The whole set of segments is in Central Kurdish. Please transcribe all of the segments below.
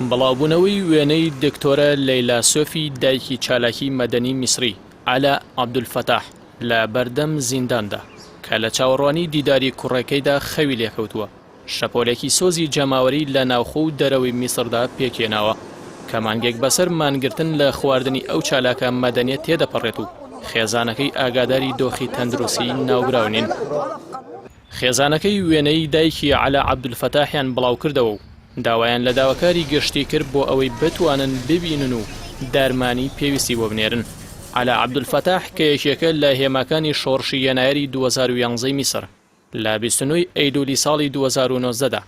بەڵاوبوونەوەی وێنەی دکتۆرە لەیلا سۆفی دایکی چالاکی مەدەنی میسری عەلا عەبدولفەتاح لە بەردەم زینداندا کە لە چاوەڕوانی دیداری کوڕەکەیدا خەوی لێکەوتووە. شەپۆلێکی سۆزی جەماوەری لە ناوخۆ و دەرەوەی میسردا پێکێناوە کە مانگێک بەسەر مانگرتن لە خواردنی ئەو چالاکە مەدەنیەت تێدەپەڕێت و خێزانەکەی ئاگاداری دۆخی تەندروستی ناوبراونین. خێزانەکەی وێنەی دایکی عەلا عەبدولفەتاحیان بڵاو کردەوە و داوایان لە داواکاری گەشتی کرد بۆ ئەوەی بتوانن ببینن و دارمانی پێویستی بۆ بنێرن. عەلا عەبدولفەتاح کە یەکێکە لە هێماکانی شۆڕشی ینایری 2011 میسر لە 29 ئەیلولی ساڵی 2019دا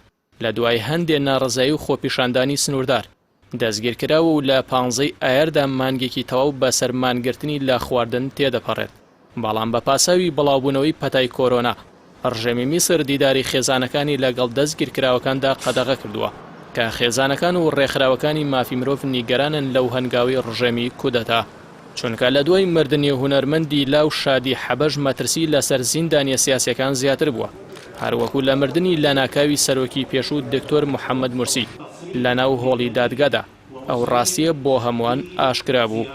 لە دوای هەندێک ناڕزایی و خۆپیشاندانی سنووردار دەستگیرکراوە و لە 15 ئایاردا مانگێکی تەواو بە سەرمانگرتنی لە خواردن تێدەپەڕێت. بەڵام بە پاساوی بڵاوبوونەوەی پەتای کۆرۆنا ڕژێمی میسر دیداری خێزانەکانی لەگەڵ دەستگیرکراوەکاندا قەدەغە کردووە کە خێزانەکان و ڕێکخراوەکانی مافی مرۆڤ نیگەرانن لەو هەنگاوی ڕژێمی کودەتا، چونکە لە دوای مردنی هونەرمەندی لاو شادی حەبەش مەترسی لەسەر زیندانیە سیاسیەکان زیاتر بووە، هەروەکو لە مردنی لە ناکاوی سەرۆکی پێشوو دکتۆر محەممەد مورسی لە ناو هۆڵی دادگادا ئەو ڕاستیە بۆ هەمووان ئاشکرا بوو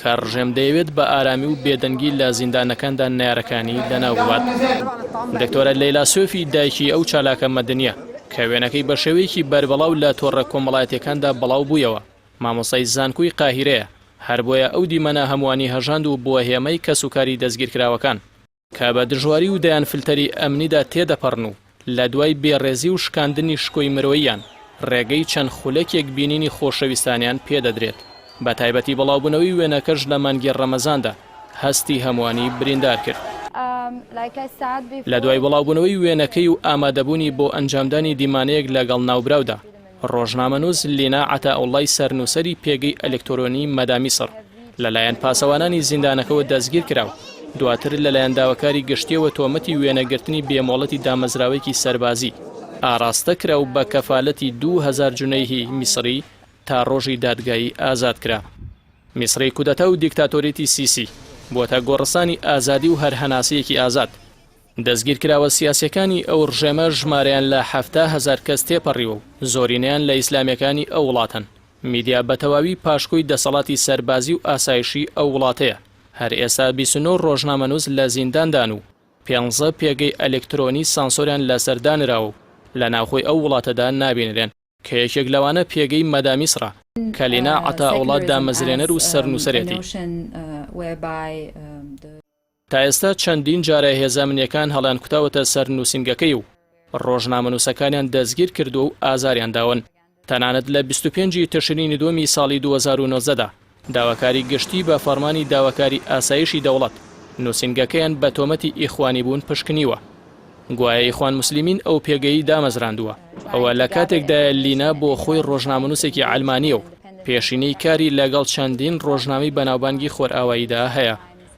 کە ڕژێم دەیەوێت بە ئارامی و بێدەنگی لە زیندانەکاندا نارەکانی لەناو بوات. دکتۆرە لەیلا سۆفی دایکی ئەو چالاکە مەدەنیە کە وێنەکەی بە شێوەیەکی بەربەڵاو لە تۆڕە کۆمەڵایەتیەکاندا بەڵاو بوویەوە، مامۆستای زانکۆی قاهیرەیە، هەر بۆیە ئەو دیمەنە هەمووانی هەژاند و بووە هێمەی کەسوکاری دەستگیرکراوەکان کە بە دژواری و دەیان فلتەری ئەمنیدا تێدەپەڕن و لە دوای بێڕێزی و شکاندنی شکۆی مرۆییان ڕێگەی چەند خولەکێک بینینی خۆشەویستانیان پێدەدرێت. بە تایبەتی بڵاوبوونەوەی وێنەکەش لە مانگی ڕەمەزاندا هەستی هەمووانی بریندار کرد. لە دوای بڵاوبوونەوەی وێنەکەی و ئامادەبوونی بۆ ئەنجامدانی دیمانەیەک لەگەڵ ناوبراودا ڕۆژنامەنووس لینا عەتاوڵای سەرنووسەری پێگەی ئەلکترۆنی مەدا میسر لەلایەن پاسەوانانی زیندانەکەەوە دەستگیر کراوە، دواتر لەلایەن داواکاری گشتیەوە تۆمەتی وێنەگرتنی بێمۆڵەتی دامەزراوەیەکی سەربازی ئاراستە کرا و بە کەفالەتی 2000 جونەیهی میسری تا ڕۆژی دادگایی ئازاد کرا. میسری کودەتا و دیکتاتۆریەتی سیسی بۆتە گۆڕستانی ئازادی و هەرهەناسەیەکی ئازاد. دەستگیرکراوە سیاسیەکانی ئەو ڕژێمە ژمارەیان لە 70,000 کەس تێپەڕیوە و زۆرینەیان لە ئیسلامیەکانی ئەو وڵاتن. میدیا بەتەواوی پاشکۆی دەسەڵاتی سەربازی و ئاسایشی ئەو وڵاتەیە. هەر ئێستا 29 ڕۆژنامەنووس لە زینداندان و 15 پێگەی ئەلکترۆنی سانسۆریان لەسەردانراوە و لە ناوخۆی ئەو وڵاتەدا نابینرێن کە یەکێک لەوانە پێگەی مەدا میسرە کە لینا عەتاوڵا دامەزرێنەر و سەرنووسەرێتی. تا ئێستا چەندین جارە هێزە منیەکان هەڵیان کوتاوەتە سەر نووسینگەکەی و ڕۆژنامەنووسەکانیان دەستگیر کردو و ئازاریان داون. تەنانەت لە 25 تشرینی دووەمی ساڵی 2019دا داواکاری گشتی بە فەرمانی داواکاری ئاسایشی دەوڵەت نووسینگەکەیان بە تۆمەتی ئیخوانی بوون پشکنیوە. گوایە ئیخوان موسلیمین ئەو پێگەیی دامەزراندووە. ئەوە لە کاتێکدا لینا بۆ خۆی ڕۆژنامەنووسێکی عەلمانیە و پێشینەی کاری لەگەڵ چەندین ڕۆژنامەی بەناوبانگی خۆرئاواییدا هەیە.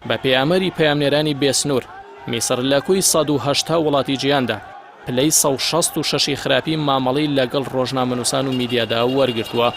بە پەیامەری پەیامنێرانی بێسنوور میسر لە کوی 180 وڵاتی جیهاندا پلەی 166 خراپی مامەڵەی لەگەڵ ڕۆژنامەنووسان و میدیادا وەرگرتووە.